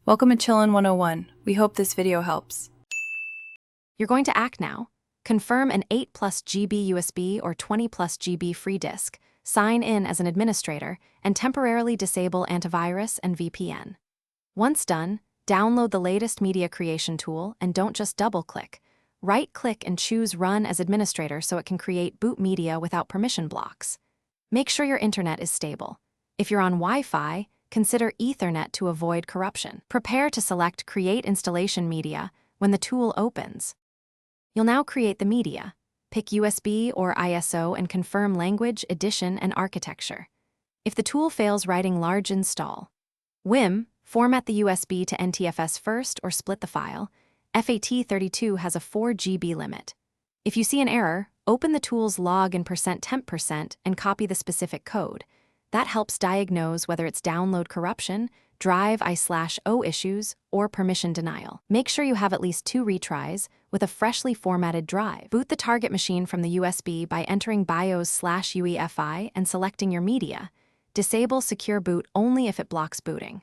Welcome to Chillin' 101. We hope this video helps. You're going to act now. Confirm an 8+ GB USB or 20+ GB free disk, sign in as an administrator, and temporarily disable antivirus and VPN. Once done, download the latest media creation tool and don't just double-click. Right-click and choose Run as administrator so it can create boot media without permission blocks. Make sure your internet is stable. If you're on Wi-Fi, consider Ethernet to avoid corruption. Prepare to select Create Installation Media when the tool opens. You'll now create the media. Pick USB or ISO and confirm language, edition, and architecture. If the tool fails writing large install, format the USB to NTFS first or split the file. FAT32 has a 4 GB limit. If you see an error, open the tool's log in %temp% and copy the specific code. That helps diagnose whether it's download corruption, drive I/O issues, or permission denial. Make sure you have at least 2 retries with a freshly formatted drive. Boot the target machine from the USB by entering BIOS/UEFI and selecting your media. Disable Secure Boot only if it blocks booting.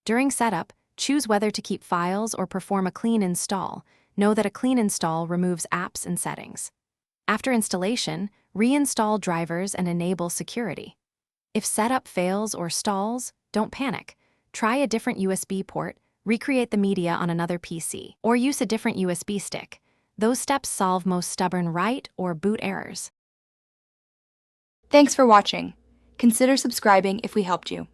During setup, choose whether to keep files or perform a clean install. Know that a clean install removes apps and settings. After installation, reinstall drivers and enable security. If setup fails or stalls, don't panic. Try a different USB port, recreate the media on another PC, or use a different USB stick. Those steps solve most stubborn write or boot errors. Thanks for watching. Consider subscribing if we helped you.